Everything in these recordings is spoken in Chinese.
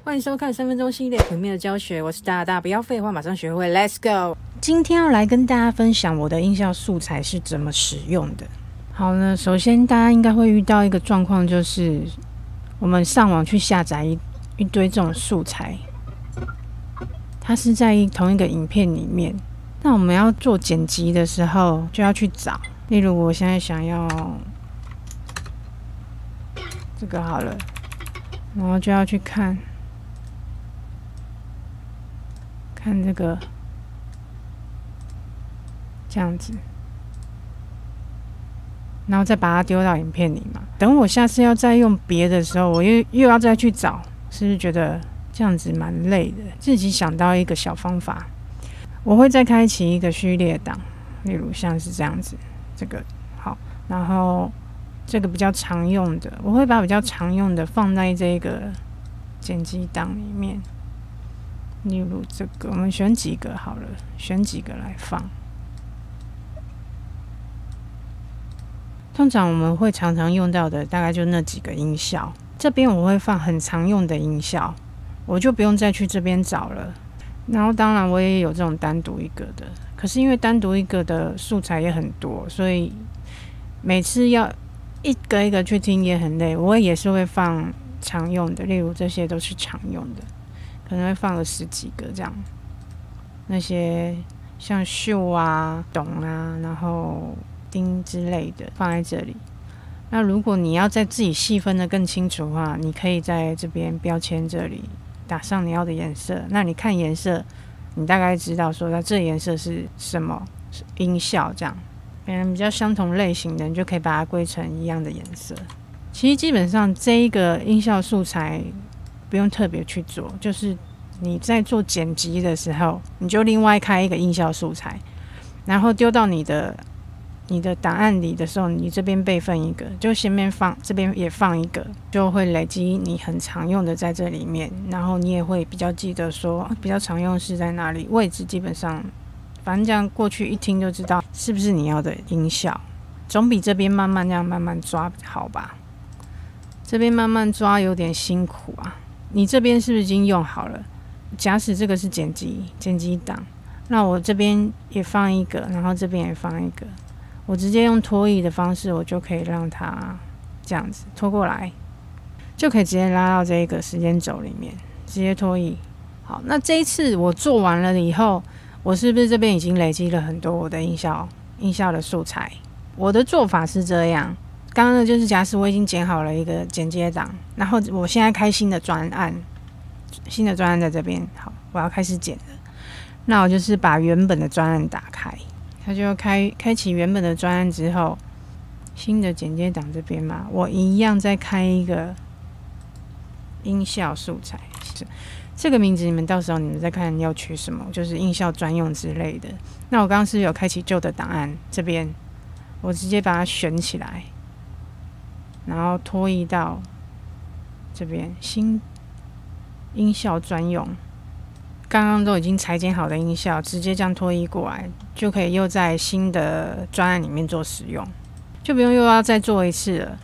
欢迎收看3分钟系列平面的教学，我是大大，不要废话，马上学会 ，Let's go！ 今天要来跟大家分享我的音效素材是怎么使用的。好呢，首先大家应该会遇到一个状况，就是我们上网去下载一堆这种素材，它是在同一个影片里面。那我们要做剪辑的时候，就要去找。例如，我现在想要这个好了，然后就要去看这个这样子，然后再把它丢到影片里嘛。等我下次要再用别的时候，我又要再去找，是不是觉得这样子蛮累的？自己想到一个小方法，我会再开启一个序列档，例如像是这样子，这个好，然后这个比较常用的，我会把比较常用的放在这个剪辑档里面。例如这个，我们选几个好了，选几个来放。通常我们会常常用到的，大概就那几个音效。这边我会放很常用的音效，我就不用再去这边找了。然后当然我也有这种单独一个的，可是因为单独一个的素材也很多，所以每次要一个一个去听也很累。我也是会放常用的，例如这些都是常用的。可能会放了10几个这样，那些像秀啊、董啊，然后丁之类的放在这里。那如果你要再自己细分的更清楚的话，你可以在这边标签这里打上你要的颜色。那你看颜色，你大概知道说它这颜色是什么音效这样。比较相同类型的，你就可以把它归成一样的颜色。其实基本上这一个音效素材不用特别去做，就是你在做剪辑的时候，你就另外开一个音效素材，然后丢到你的档案里的时候，你这边备份一个，就前面放，这边也放一个，就会累积你很常用的在这里面，然后你也会比较记得说比较常用是在哪里，位置基本上反正这样过去一听就知道是不是你要的音效，总比这边慢慢这样慢慢抓好吧。这边慢慢抓有点辛苦啊。你这边是不是已经用好了？假使这个是剪辑档，那我这边也放一个，然后这边也放一个，我直接用拖移的方式，我就可以让它这样子拖过来，就可以直接拉到这个时间轴里面，直接拖移。好，那这一次我做完了以后，我是不是这边已经累积了很多我的音效的素材？我的做法是这样。刚刚呢，就是假使我已经剪好了一个剪接档，然后我现在开新的专案在这边，好，我要开始剪了。那我就是把原本的专案打开，它就开启原本的专案之后，新的剪接档这边嘛，我一样再开一个音效素材，这个名字你们到时候你们再看要取什么，就是音效专用之类的。那我刚刚是有开启旧的档案这边，我直接把它选起来。然后拖移到这边，新音效专用，刚刚都已经裁剪好的音效，直接这样拖移过来，就可以又在新的专案里面做使用，就不用又要再做一次了。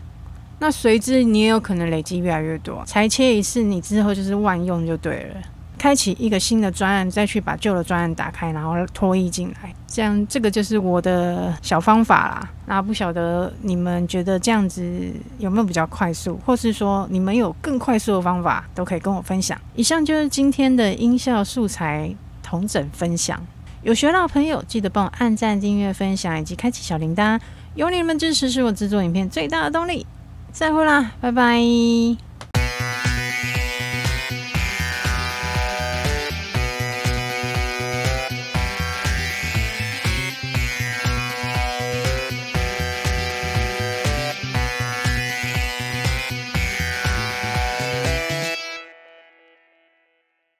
那随之你也有可能累积越来越多，裁切一次，你之后就是万用就对了。开启一个新的专案，再去把旧的专案打开，然后拖移进来，这样这个就是我的小方法啦。那不晓得你们觉得这样子有没有比较快速，或是说你们有更快速的方法，都可以跟我分享。以上就是今天的音效素材统整分享。有学到的朋友记得帮我按赞、订阅、分享以及开启小铃铛，有你们支持是我制作影片最大的动力。再会啦，拜拜。